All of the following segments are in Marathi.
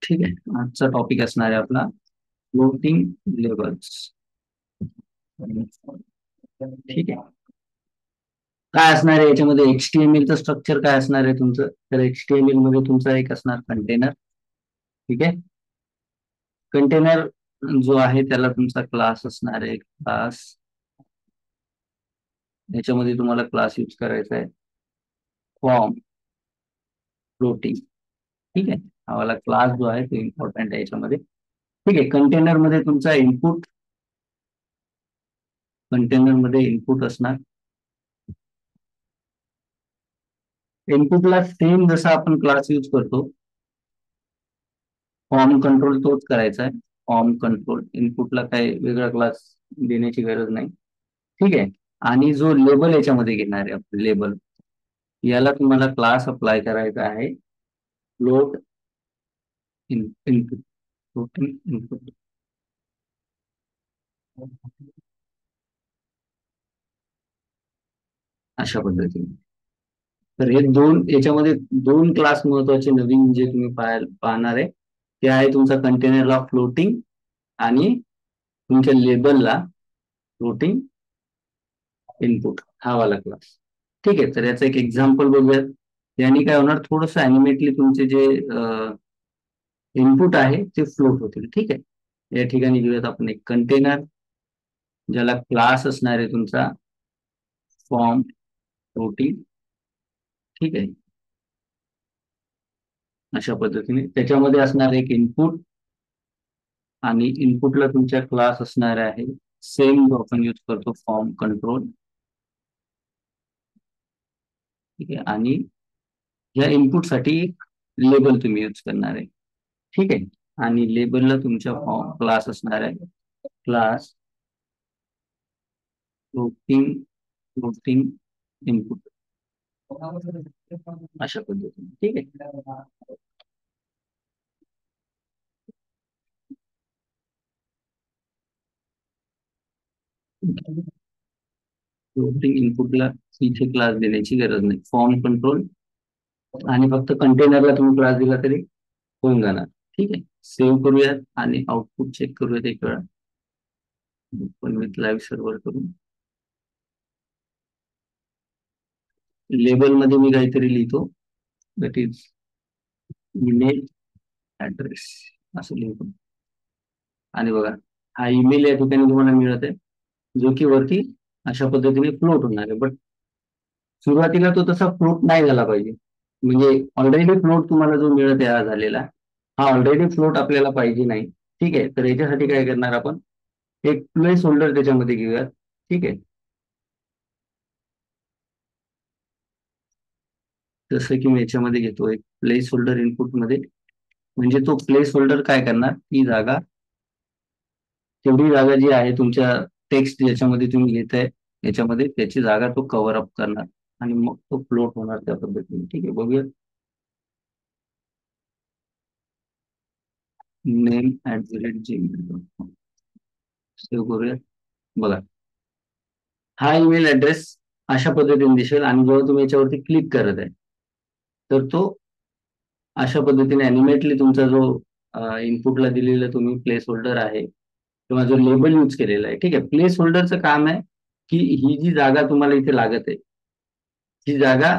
ठीक आहे, आजचा टॉपिक असणार आहे आपला फ्लोटिंग लेबल्स. ठीक आहे. काय असणार आहे याच्यामध्ये, HTML चं स्ट्रक्चर काय असणार आहे तुमचं, तर HTML मध्ये तुमचा एक असणार कंटेनर. ठीक आहे. कंटेनर जो आहे त्याला तुमचा क्लास असणार आहे, क्लास. याच्यामध्ये तुम्हाला क्लास यूज करायचा आहे फॉर्म फ्लोटिंग. ठीक आहे. हा वाला क्लास जो आहे तो इम्पॉर्टंट आहे याच्यामध्ये. ठीक आहे. कंटेनर मध्ये तुमचा इनपुट, कंटेनर मध्ये इनपुट असणार. इनपुटला सेम जसा आपण क्लास यूज करतो, फॉर्म कंट्रोल तोच करायचा आहे. फॉर्म कंट्रोल, इनपुटला काही वेगळा क्लास देण्याची गरज नाही. ठीक आहे. आणि जो लेबल याच्यामध्ये घेणार आहे आपण लेबल, याला तुम्हाला क्लास अप्लाय करायचा आहे फ्लोट इनपुट. Floating input. अशा पद्धतीने. तर हे दोन, याच्यामध्ये दोन क्लास महत्वाचे नवीन जे तुम्ही पाहणार आहे ते आहे तुमचा कंटेनरला फ्लोटिंग आणि तुमच्या लेबलला फ्लोटिंग इनपुट, हा वाला क्लास. ठीक आहे. तर याचं एक एक्झाम्पल बघूयात. याने काय होणार, थोडंसं अॅनिमेटली तुमचे जे इनपुट आहे ते फ्लोट होतील. ठीक आहे. या ठिकाणी घेऊयात आपण एक कंटेनर, ज्याला क्लास असणार आहे तुमचा फॉर्म फ्लोटिंग. ठीक आहे. अशा पद्धतीने त्याच्यामध्ये असणार एक इनपुट, आणि इनपुटला तुमच्या क्लास असणार आहे सेम जो आपण यूज करतो फॉर्म कंट्रोल. ठीक आहे. आणि या इनपुटसाठी एक लेबल तुम्ही यूज करणार आहे. ठीक आहे. आणि लेबलला तुमच्या फॉर्म क्लास असणार आहे क्लास फ्लोटिंग, फ्लोटिंग इनपुट. अशा पद्धतीने. ठीक आहे. फ्लोटिंग इनपुटला इथे क्लास देण्याची गरज नाही, फॉर्म कंट्रोल आणि फक्त कंटेनरला तुम्ही क्लास दिला तरी होऊन जाणार. ठीक आहे. सेव्ह करूयात आणि आउटपुट चेक करूयात एक वेळा, पण विथ लाईव्ह सर्व्हर करून. लेबल मध्ये मी काहीतरी लिहितो, दॅट इज ईमेल ऍड्रेस, असं लिहितो. आणि बघा, हा ईमेल या ठिकाणी तुम्हाला मिळत आहे, जो की वरती अशा पद्धतीने फ्लोट होणार आहे. बट सुरुवातीला तो तसा फ्लोट नाही झाला पाहिजे. म्हणजे ऑलरेडी फ्लोट तुम्हाला जो मिळत आहे हा झालेला, हा ऑलरेडी फ्लोट आपल्याला पाहिजे नाही. ठीक आहे. तर याच्यासाठी काय करणार आपण, एक प्लेस होल्डर त्याच्यामध्ये घेऊयात. ठीक आहे. जसं की मी याच्यामध्ये घेतो एक प्लेस होल्डर इनपुट मध्ये. म्हणजे तो प्लेस होल्डर काय करणार, ती जागा, तेवढी जागा जी आहे तुमच्या टेक्स्ट ज्याच्यामध्ये तुम्ही लिहिताय याच्यामध्ये, त्याची जागा तो कव्हर अप करणार आणि मग तो फ्लोट होणार त्या पद्धतीने. ठीक आहे. बघूया. नेम @gmail.com सेव्ह करूया. बघा, हा ईमेल ऍड्रेस अशा पद्धतीने दिसेल, आणि जेव्हा तुम्ही याच्यावरती क्लिक करत आहे तर तो अशा पद्धतीने अॅनिमेटली तुमचा जो इनपुटला दिलेला तुम्ही प्लेस होल्डर आहे किंवा जो लेबल यूज केलेला आहे. ठीक आहे. प्लेस होल्डरचं काम आहे की ही जी जागा तुम्हाला इथे लागत आहे, ही जागा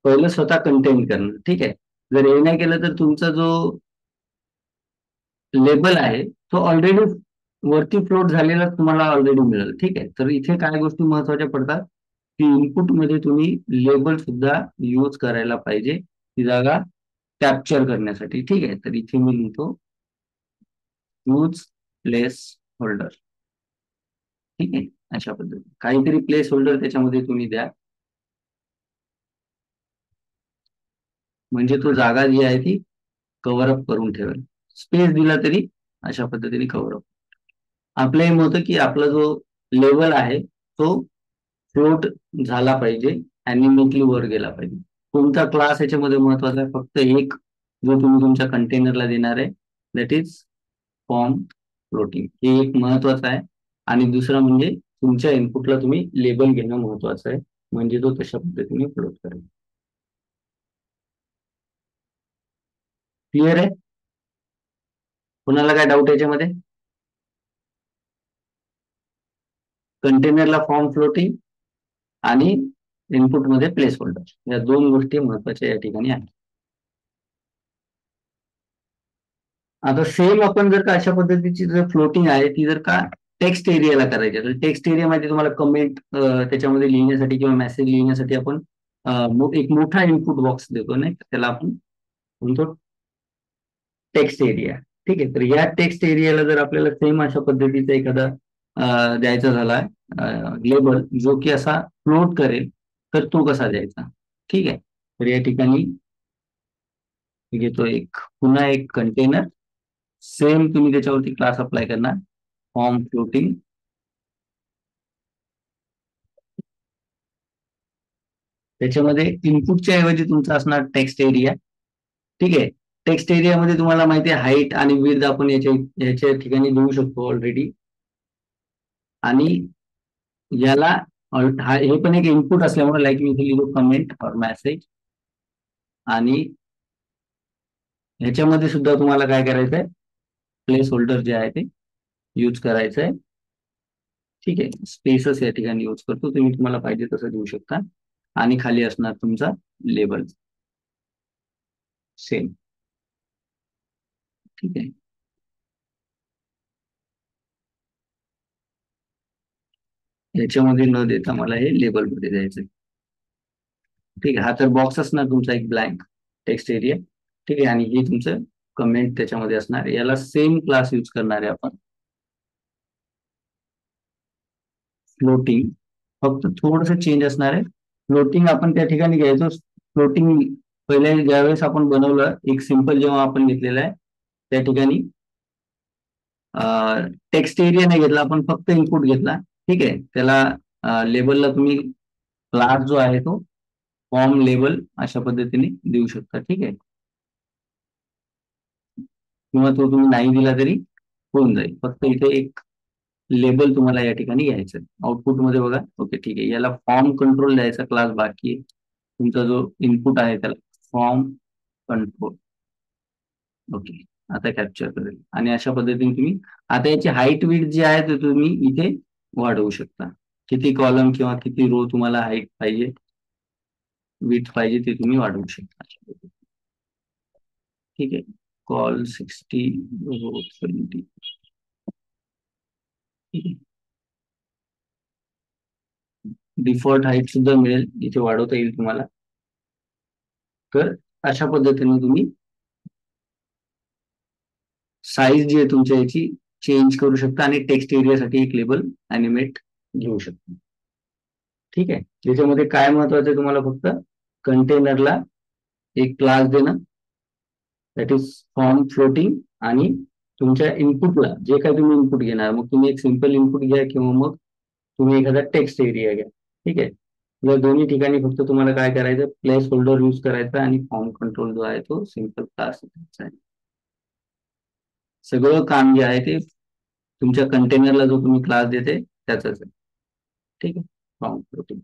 पहिलं स्वतः कंटेन करणं. ठीक आहे. जर हे नाही केलं तर तुमचा जो लेबल आहे तो ऑलरेडी वरती फ्लोट झालेला तुम्हाला ऑलरेडी मिळेल. ठीक आहे. तर इथे काय गोष्टी महत्वाच्या पडतात की इनपुट मध्ये तुम्ही लेबल सुद्धा यूज करायला पाहिजे, ती जागा कॅप्चर करण्यासाठी. ठीक आहे. तर इथे मी लिहितो यूज प्लेस होल्डर. ठीक आहे. अशा पद्धतीने काहीतरी प्लेस होल्डर त्याच्यामध्ये तुम्ही द्या, म्हणजे तो जागा जी आहे ती कव्हर अप करून ठेवेल. स्पेस दिला तरी अशा पद्धतीने कव्हर अप. आपलं एम होतं की आपला जो लेवल आहे तो फ्लोट झाला पाहिजे, अॅनिमेटली वर गेला पाहिजे. कोणता क्लास याच्यामध्ये महत्वाचा आहे, फक्त एक जो तुम्ही तुमच्या कंटेनरला देणार आहे, दॅट इज फॉर्म फ्लोटिंग. हे एक महत्वाचं आहे. आणि दुसरं म्हणजे तुमच्या इनपुटला तुम्ही लेबल घेणं महत्वाचं आहे, म्हणजे तो तशा पद्धतीने फ्लोट करेल. क्लिअर आहे? कुणाला काय डाऊट याच्यामध्ये? कंटेनरला फॉर्म फ्लोटिंग आणि इनपुटमध्ये प्लेस होल्डर, या दोन गोष्टी महत्वाच्या या ठिकाणी आहेत. आता सेम आपण जर का अशा पद्धतीची जर फ्लोटिंग आहे ती जर का टेक्स्ट एरियाला करायची तर टेक्स्ट एरियामध्ये तुम्हाला कमेंट त्याच्यामध्ये लिहिण्यासाठी किंवा मेसेज लिहिण्यासाठी आपण एक मोठा इनपुट बॉक्स देतो नाही, त्याला आपण म्हणतो टेक्स्ट एरिया. ठीक आहे, तर या टेक्स्ट एरियाला जर आपल्याला सेम अशा पद्धतीचा एखादा द्यायचा झाला लेबल जो की असा फ्लोट करेल, तर तो कसा द्यायचा? ठीक आहे, तर या ठिकाणी घेतो एक पुन्हा एक कंटेनर, सेम तुम्ही त्याच्यावरती क्लास अप्लाय करणार फॉर्म फ्लोटिंग. त्याच्यामध्ये इनपुटच्या ऐवजी तुमचा असणार टेक्स्ट एरिया. ठीक आहे, टेक्स्ट एरियामध्ये तुम्हाला माहिती आहे हाईट आणि विड्थ आपण याच्या ठिकाणी देऊ शकतो ऑलरेडी. आणि याला हे पण एक इनपुट असल्यामुळे लाईक मी इथे लिहितो कमेंट और मेसेज. आणि ह्याच्यामध्ये सुद्धा तुम्हाला काय करायचंय, प्लेस होल्डर जे आहे ते यूज करायचं आहे. ठीक आहे, स्पेसच या ठिकाणी यूज करतो, तुम्ही तुम्हाला पाहिजे तसं देऊ शकता. आणि खाली असणार तुमचा लेबल सेम. ठीक आहे, याच्यामध्ये न देता मला हे लेबल मध्ये द्यायचं. ठीक आहे, हा तर बॉक्स असणार तुमचा एक ब्लँक टेक्स्ट एरिया. ठीक आहे, आणि हे तुमचं कमेंट त्याच्यामध्ये असणार, याला सेम क्लास यूज करणार आहे आपण फ्लोटिंग. फक्त थोडस चेंज असणार आहे. फ्लोटिंग आपण त्या ठिकाणी घ्यायचो, फ्लोटिंग पहिले ज्यावेळेस आपण बनवलं एक सिंपल जेव्हा आपण घेतलेलं आहे त्या ठिकाणी टेक्स्ट एरिया नाही घेतला, आपण फक्त इनपुट घेतला. ठीक आहे, त्याला लेबलला तुम्ही क्लास जो आहे तो फॉर्म लेबल अशा पद्धतीने देऊ शकता. ठीक आहे, किंवा तो तुम्ही नाही दिला तरी होऊन जाईल, फक्त इथे एक लेबल तुम्हाला या ठिकाणी घ्यायचं. आउटपुट मध्ये बघा, ओके ठीक आहे, याला फॉर्म कंट्रोल द्यायचा क्लास बाकी आहे. तुमचा जो इनपुट आहे त्याला फॉर्म कंट्रोल. ओके, आता कॅप्चर करेल आणि अशा पद्धतीने तुम्ही आता याची हाईट विड्थ जी आहे ते तुम्ही इथे वाढवू शकता. किती कॉलम किंवा किती रो तुम्हाला हाईट पाहिजे, विड्थ पाहिजे ते तुम्ही वाढवू शकता. ठीक आहे, कॉल 60, रो 20. ठीक आहे, डिफॉल्ट हाईट सुद्धा मिळेल, इथे वाढवता येईल तुम्हाला. तर अशा पद्धतीने तुम्ही साईज जी आहे तुमच्या याची चेंज करू शकता आणि टेक्स्ट एरियासाठी एक लेबल अॅनिमेट घेऊ शकता. ठीक आहे, त्याच्यामध्ये काय महत्वाचं आहे तुम्हाला, फक्त कंटेनरला एक क्लास देणं, दॅट इज फॉर्म फ्लोटिंग. आणि तुमच्या इनपुटला जे काही तुम्ही इनपुट घेणार, मग तुम्ही एक सिंपल इनपुट घ्या किंवा मग तुम्ही एखादा टेक्स्ट एरिया घ्या. ठीक आहे, या दोन्ही ठिकाणी फक्त तुम्हाला काय करायचं, प्लेस होल्डर यूज करायचा आणि फॉर्म कंट्रोल जो आहे तो सिंपल क्लास आहे. सगळं काम जे आहे ते तुमच्या कंटेनरला जो तुम्ही क्लास देते त्याच आहे. ठीक आहे, फॉर्म फ्लोटिंग.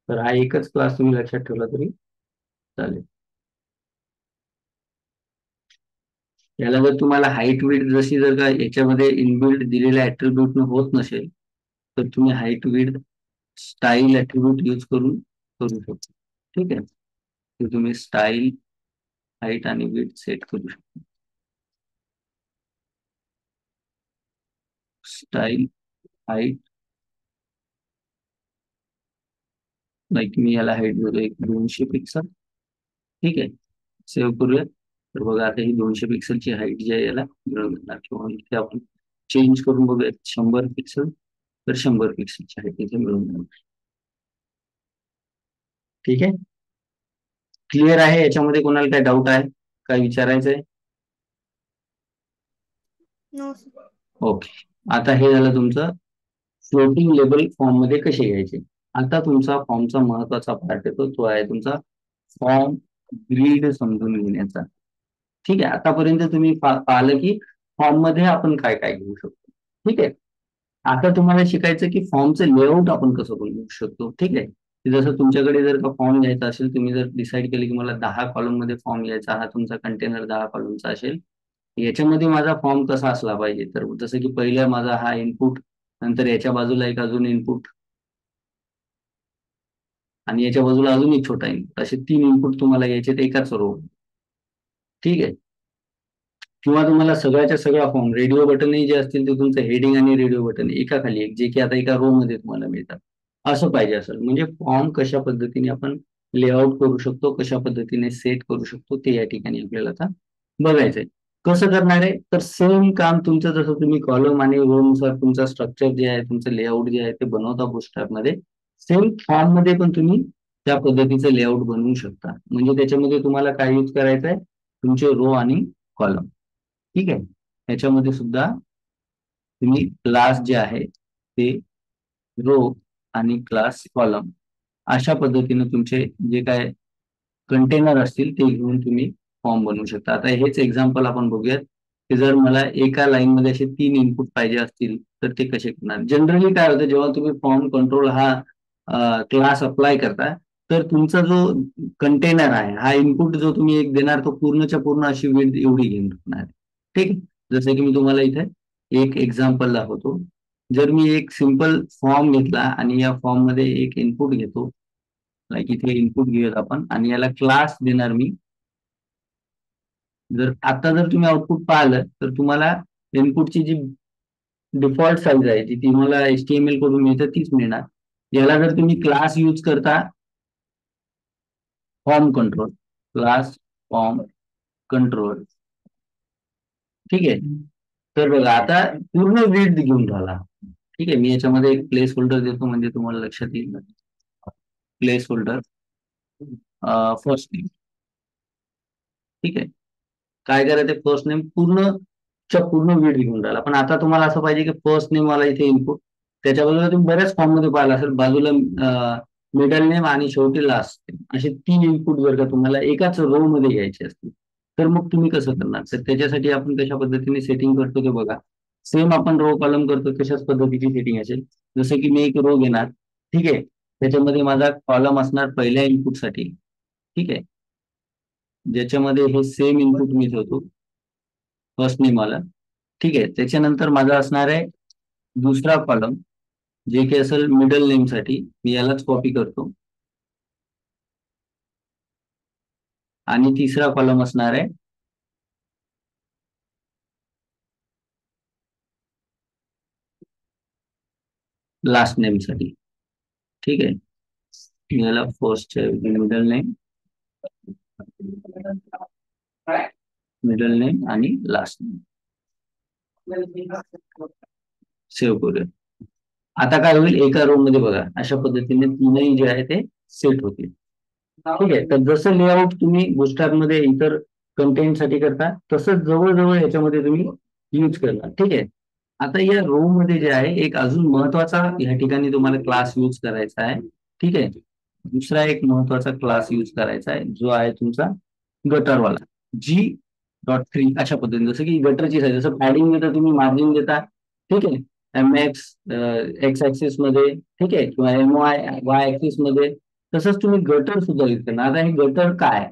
तर हा एकच क्लास तुम्ही लक्षात ठेवला तरी चालेल. याला जर तुम्हाला हाईट विड्थ जशी जर का याच्यामध्ये इनबिल्ड दिलेल्या ऍट्रिब्यूट होत नसेल, तर तुम्ही height width style attribute use करून करू शकता. ठीक आहे, तर तुम्ही स्टाईल हाईट आणि विड्थ सेट करू शकता. स्टाईल हाईट, लाईक मी याला हाईट देतो एक 200 पिक्सल. ठीक आहे, सेव्ह करूया. तर बघा आता ही 200 पिक्सलची हाईट जी आहे याला मिळून जाणार, किंवा इथे आपण चेंज करून बघूया 100 पिक्सल, तर 100 पिक्सलची हाईट इथे मिळून जाणार. ठीक आहे, क्लिअर आहे? याच्यामध्ये कोणाला काय डाऊट आहे, काय विचारायचं आहे? ओके, आता हे झालं तुमचं फ्लोटिंग लेबल फॉर्म मध्ये कसे घ्यायचे. आता तुमचा फॉर्मचा महत्वाचा पार्ट येतो, तो आहे तुमचा फॉर्म ग्रीड समजून घेण्याचा. ठीक आहे, आतापर्यंत तुम्ही पाहिलं की फॉर्म मध्ये आपण काय काय घेऊ शकतो. ठीक आहे, आता तुम्हाला शिकायचं की फॉर्मचं लेआउट आपण कसं बनवू शकतो. ठीक आहे, की जसं तुमच्याकडे जर का फॉर्म घ्यायचा असेल, तुम्ही जर डिसाईड केले की मला 10 कॉलम मध्ये फॉर्म घ्यायचा, हा तुमचा कंटेनर 10 कॉलमचा असेल, याच्यामध्ये माझा फॉर्म कसा असला पाहिजे, तर जसं की पहिला माझा हा इनपुट, नंतर याच्या बाजूला एक अजून इनपुट, आणि याच्या बाजूला अजून एक छोटा इनपुट, असे 3 इनपुट तुम्हाला याच्यात एकाच रो. ठीक आहे. किंवा तुम्हाला सगळ्याच्या सगळा फॉर्म, रेडिओ बटनही जे असतील ते तुमचं हेडिंग आणि रेडिओ बटन एका खाली एक, जे की आता एका रो मध्ये तुम्हाला मिळतात, असं पाहिजे असेल. म्हणजे फॉर्म कशा पद्धतीने आपण लेआउट करू शकतो, कशा पद्धतीने सेट करू शकतो, ते या ठिकाणी आपल्याला आता बघायचंय. कसं करणार आहे, तर सेम काम तुमचं, जसं तुम्ही कॉलम आणि रो नुसार तुमचा स्ट्रक्चर जे आहे, तुमचं लेआउट जे आहे ते बनवता बुटस्ट्रॅप मध्ये, सेम फॉर्म मध्ये पण तुम्ही त्या पद्धतीचं लेआउट बनवू शकता. म्हणजे त्याच्यामध्ये तुम्हाला काय यूज करायचं आहे, तुमचे रो आणि कॉलम. ठीक आहे. याच्यामध्ये सुद्धा तुम्ही क्लास जे आहे ते रो आणि क्लास कॉलम अशा पद्धतीने तुमचे जे काय कंटेनर असतील ते घेऊन तुम्ही फॉर्म बनवू शकता. आता हेच एक्झाम्पल आपण बघूयात, की जर मला एका लाईन मध्ये असे 3 इनपुट पाहिजे असतील तर ते कसे करणार. जनरली काय होतं, जेव्हा तुम्ही फॉर्म कंट्रोल हा क्लास अप्लाय करता, तर तुमचा जो कंटेनर आहे, हा इनपुट जो तुम्ही एक देणार, तो पूर्णच्या पूर्ण अशी विड्थ एवढी घेऊन टाकणार आहे. ठीक आहे. जसं की मी तुम्हाला इथे एक एक्झाम्पल दाखवतो. जर मी एक सिंपल फॉर्म घेतला आणि या फॉर्म मध्ये एक इनपुट घेतो, लाईक इथे इनपुट घेऊयात आपण, आणि याला क्लास देणार मी. जर आता जर तुम्ही आउटपुट पाहिलं तर तुम्हाला इनपुटची जी डिफॉल्ट साईज आहे, ती तुम्हाला HTML कडून मिळतं, तीच मिळणार. याला जर तुम्ही क्लास यूज करता, form control, class form control, ठीक आहे, तर बघा आता पूर्ण विड्थ घेऊन राहिला. ठीक आहे. मी याच्यामध्ये एक प्लेस होल्डर देतो, म्हणजे तुम्हाला लक्षात येईल. Place holder first name. ठीक आहे. काय करायचं, फर्स्ट नेम पूर्णच्या पूर्ण विड्थ घेऊन राहिला. पण आता तुम्हाला असं पाहिजे की फर्स्ट नेम वाला इथे इनपुट, त्याच्या बाजूला तुम्ही बऱ्याच फॉर्म मध्ये पाहिला असेल, बाजूला मिडल नेम आणि शेवटी लास्ट नेम, असे 3 इनपुट जर का तुम्हाला एकाच रो मध्ये घ्यायचे असतील, तर मग तुम्ही कसं करणार. तर त्याच्यासाठी आपण कशा पद्धतीने सेटिंग करतो ते बघा. सेम आपण रो कॉलम करतो तशाच पद्धतीची सेटिंग असेल. जसं की मी एक रो घेणार. ठीक आहे. त्याच्यामध्ये माझा कॉलम असणार पहिल्या इनपुटसाठी. ठीक आहे. ज्याच्यामध्ये हे सेम इनपुट मी ठेवतो, फर्स्ट नेम आला. ठीक आहे. त्याच्यानंतर माझा असणार आहे दुसरा कॉलम, जे काही असेल मिडल नेम साठी, मी यालाच कॉपी करतो. आणि तिसरा कॉलम असणार आहे लास्ट नेम साठी. ठीक आहे. मी याला first middle name, middle name आणि लास्ट नेम सेव्ह करूया. आता काय होईल, एका रो मध्ये बघा अशा पद्धतीने तीनही जे आहे ते सेट होतील. ठीक आहे. तर जसं लेआउट तुम्ही बुस्टरॅप मध्ये इतर कंटेंट साठी करता, तसंच जवळजवळ याच्यामध्ये तुम्ही यूज करणार. ठीक आहे. आता या रो मध्ये जे आहे, एक अजून महत्वाचा या ठिकाणी तुम्हाला क्लास यूज करायचा आहे. ठीक आहे. दुसरा एक महत्वाचा क्लास यूज करायचा आहे, जो आहे तुमचा गटरवाला, G.3 अशा पद्धतीने. जसं की गटरची साईज, जसं पॅडिंग देता तुम्ही मार्जिन देता. ठीक आहे. MX एक्स ऍक्सिस मध्ये, ठीक आहे, किंवा MY ऍक्सिस मध्ये, तसंच तुम्ही गटर सुद्धा यूज करणार. आता हे गटर काय आहे?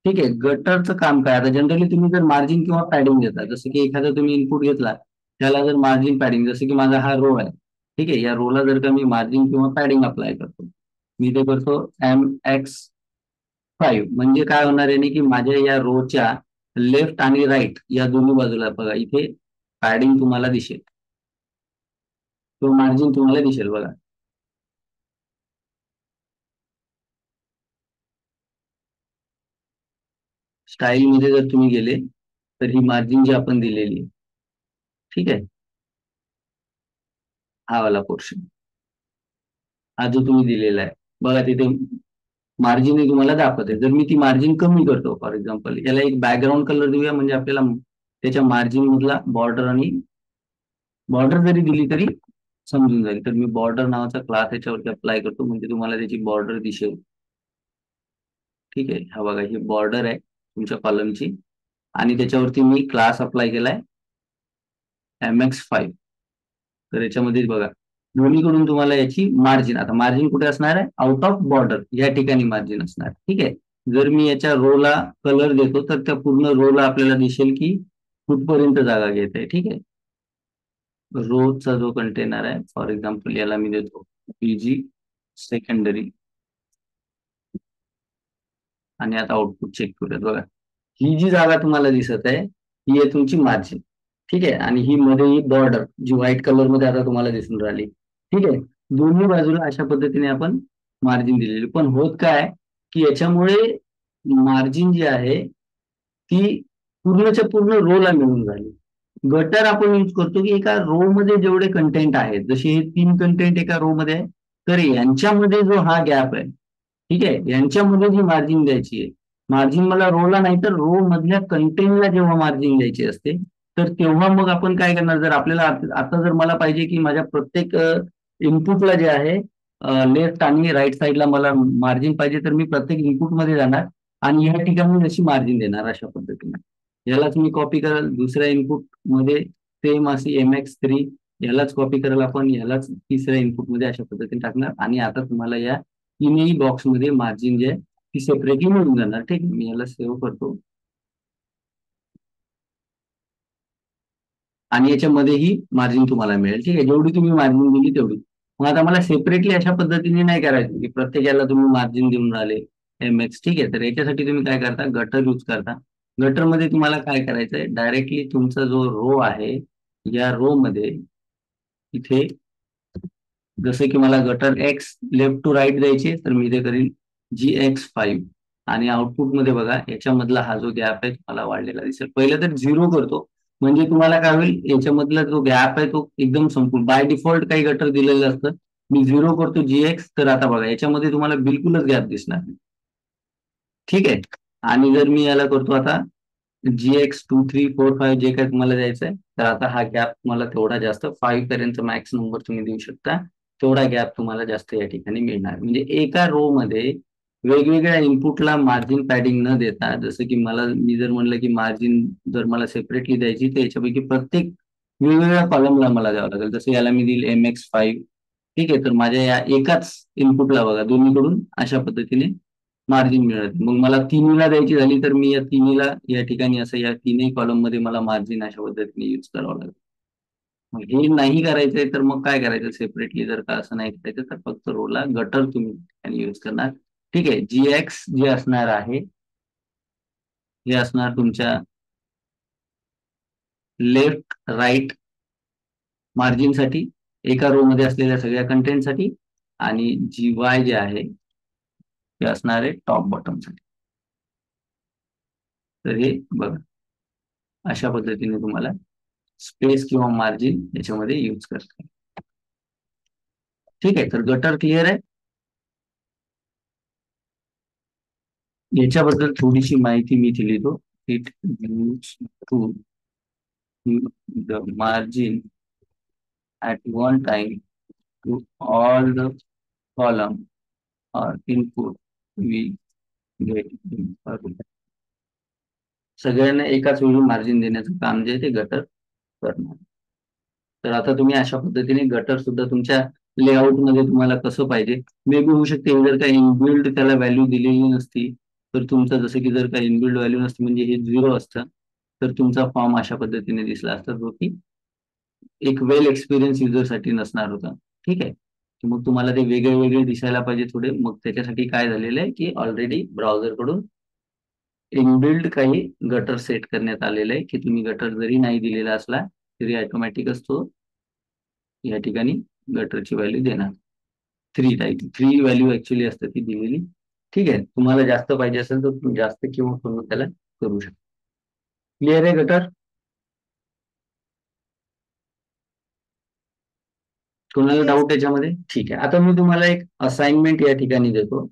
ठीक आहे. गटरचं काम काय, आता जनरली तुम्ही जर मार्जिन किंवा पॅडिंग देता, जसं की एखादा तुम्ही इनपुट घेतला, त्याला जर मार्जिन पॅडिंग, जसं की माझा हा रो आहे. ठीक आहे. या रोला जर का मी मार्जिन किंवा पॅडिंग अप्लाय करतो, मी ते करतो MX5, म्हणजे काय होणार आहे नाही, की माझ्या या रोच्या लेफ्ट आणि राईट या दोन्ही बाजूला बघा, इथे पॅडिंग तुम्हाला दिसेल, तो मार्जिन तुम्हाला दिसेल बघा. स्टाईल मध्ये जर तुम्ही गेले, तर ही मार्जिन जी आपण दिलेली आहे, ठीक आहे, हा वाला पोर्शन, हा जो तुम्ही दिलेला आहे बघा, तिथे मार्जिन तुम्हाला दाखवते. जर मी ती मार्जिन कमी करतो, फॉर एक्झाम्पल याला एक बॅकग्राऊंड कलर देऊया, म्हणजे आपल्याला त्याच्या मार्जिन मधला बॉर्डर, आणि बॉर्डर जरी दिली तरी समजून जाईल. तर मी बॉर्डर नावाचा क्लास याच्यावरती अप्लाय करतो, म्हणजे तुम्हाला त्याची बॉर्डर दिसेल. ठीक आहे. हा बघा, ही बॉर्डर आहे तुमच्या कॉलमची, आणि त्याच्यावरती मी क्लास अप्लाय केलाय MX5. तर याच्यामध्ये बघा, दोन्हीकडून तुम्हाला याची मार्जिन, आता मार्जिन कुठे असणार आहे, आउट ऑफ बॉर्डर या ठिकाणी मार्जिन असणार. ठीक आहे. जर मी याच्या रोला कलर देतो तर त्या पूर्ण रोला आपल्याला दिसेल की कुठपर्यंत जागा घेत आहे. ठीक आहे. रोचा जो कंटेनर आहे, फॉर एक्झाम्पल याला मी देतो पीजी सेकंडरी, आणि आता आउटपुट चेक करूयात. बघा, ही जी जागा तुम्हाला दिसत आहे ही आहे तुमची मार्जिन. ठीक आहे. आणि ही मध्ये ही बॉर्डर जी व्हाईट कलर मध्ये आता तुम्हाला दिसून राहिली. ठीक आहे. दोन्ही बाजूला अशा पद्धतीने आपण मार्जिन दिलेली, पण होत काय की याच्यामुळे मार्जिन जी आहे ती पूर्णच्या पूर्ण रोला मिळून राहिली. गटर आपण यूज करतो की एका रो मध्ये जेवढे कंटेंट आहेत, जसे हे 3 कंटेंट एका रो मध्ये आहे, तर यांच्यामध्ये जो हा गॅप आहे, ठीक आहे, यांच्यामध्ये जी मार्जिन द्यायची आहे, मार्जिन मला रोला नाही तर रो मधल्या कंटेंटला जेव्हा मार्जिन द्यायची असते, तर तेव्हा मग आपण काय करणार, जर आपल्याला आता जर मला पाहिजे की माझ्या प्रत्येक इनपुटला जे आहे लेफ्ट आणि राईट साईडला मला मार्जिन पाहिजे, तर मी प्रत्येक इनपुटमध्ये जाणार आणि या ठिकाणी जशी मार्जिन देणार अशा पद्धतीने. यालाच मी कॉपी कराल दुसऱ्या इनपुट मध्ये, सेम अशी MX3 यालाच कॉपी कराल आपण, यालाच तिसऱ्या इनपुट मध्ये अशा पद्धतीने टाकणार, आणि आता तुम्हाला या तीनही बॉक्स मध्ये मार्जिन जे आहे ती सेपरेटली मिळून जाणार. ठीक आहे. मी याला सेव्ह करतो आणि याच्यामध्येही मार्जिन तुम्हाला मिळेल. ठीक आहे. जेवढी तुम्ही मार्जिन दिली तेवढी. मग आता मला सेपरेटली अशा पद्धतीने नाही करायचं की प्रत्येकाला तुम्ही मार्जिन देऊन राहिले MX. ठीक आहे. तर याच्यासाठी तुम्ही काय करता, गटर यूज करता. गटरमध्ये तुम्हाला काय करायचंय, डायरेक्टली तुमचा जो रो आहे या रो मध्ये इथे, जसं की मला gutter x left to right द्यायचे, तर मी इथे करीन GX5, आणि आउटपुट मध्ये बघा याच्यामधला हा जो गॅप आहे तुम्हाला वाढलेला दिसेल. पहिलं तर 0 करतो, म्हणजे तुम्हाला काय होईल, याच्यामधला जो गॅप आहे तो एकदम संपून, बाय डिफॉल्ट काही गटर दिलेलं असतं, मी 0 करतो GX, तर आता बघा याच्यामध्ये तुम्हाला बिलकुलच गॅप दिसणार नाही. ठीक आहे. आणि जर मी याला करतो आता GX 2 3 4 5 जे काही तुम्हाला द्यायचं आहे, तर आता हा गॅप तुम्हाला तेवढा जास्त 5 पर्यंत मॅक्स नंबर तुम्ही देऊ शकता, तेवढा गॅप तुम्हाला जास्त या ठिकाणी मिळणार. म्हणजे एका रो मध्ये वेगवेगळ्या इनपुटला मार्जिन पॅडिंग न देता, जसं की मला, मी जर म्हणलं की मार्जिन जर मला सेपरेटली द्यायची, तर याच्यापैकी प्रत्येक वेगवेगळ्या कॉलमला मला द्यावं लागेल. जसं याला मी देईल MX5. ठीक आहे. तर माझ्या या एकाच इनपुटला बघा दोन्हीकडून अशा पद्धतीने मार्जिन मिळत. मग मला तिन्हीला द्यायची झाली तर मी या तिन्हीला या ठिकाणी असं या तीनही कॉलम मध्ये मला मार्जिन अशा पद्धतीने यूज करावं लागेल. मग हे नाही करायचंय तर मग काय करायचं, सेपरेटली जर का असं नाही करायचं तर फक्त रोला गटर तुम्ही यूज करणार. ठीक आहे. GX जे असणार आहे हे असणार तुमच्या लेफ्ट राईट मार्जिनसाठी, एका रो मध्ये असलेल्या सगळ्या कंटेंटसाठी, आणि GY जे आहे ते असणार आहे टॉप बॉटमसाठी. तर हे बघा अशा पद्धतीने तुम्हाला स्पेस किंवा मार्जिन याच्यामध्ये यूज करता. ठीक आहे. तर गटर क्लिअर आहे. याच्याबद्दल थोडीशी माहिती मी इथे लिहितो. It use to the margin at one time to all the column or input we get in a row. सगळ्यांना एकाच वेळी मार्जिन देण्याचं काम जे आहे ते गटर करणार. तर आता तुम्ही अशा पद्धतीने गटर सुद्धा तुमच्या लेआउट मध्ये तुम्हाला कसं पाहिजे, मे बी होऊ शकते जर का इनबिल्ड त्याला व्हॅल्यू दिलेली नसती, तर तुमचं जसं की जर का इनबिल्ड व्हॅल्यू नसती म्हणजे हे 0 असतं, तर तुमचा फॉर्म अशा पद्धतीने दिसला असता, जो की एक वेल एक्सपिरियन्स युजरसाठी नसणार होता. ठीक आहे. मग तुम्हाला ते वेगळे वेगळे दिसायला पाहिजे थोडे, मग त्याच्यासाठी काय झालेलं आहे की ऑलरेडी ब्राउझर कडून इनबिल्ड काही गटर सेट करण्यात आलेलं आहे, की तुम्ही गटर जरी नाही दिलेला असला तरी ऑटोमॅटिकच तो या ठिकाणी गटरची व्हॅल्यू देणार. 3 व्हॅल्यू ऍक्च्युली असते ती दिलेली. ठीक आहे. तुम्हाला जास्त पाहिजे असेल तर तुम्ही जास्त किंवा कमी त्याला करू शकता. क्लिअर आहे गटर? कोणाला डाऊट याच्यामध्ये? ठीक आहे. आता मी तुम्हाला एक असाइनमेंट या ठिकाणी देतो.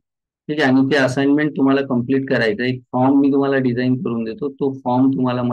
ठीक आहे. आणि ते असाइनमेंट तुम्हाला कम्प्लीट करायचं, एक फॉर्म मी तुम्हाला डिझाईन करून देतो. तो फॉर्म तुम्हाला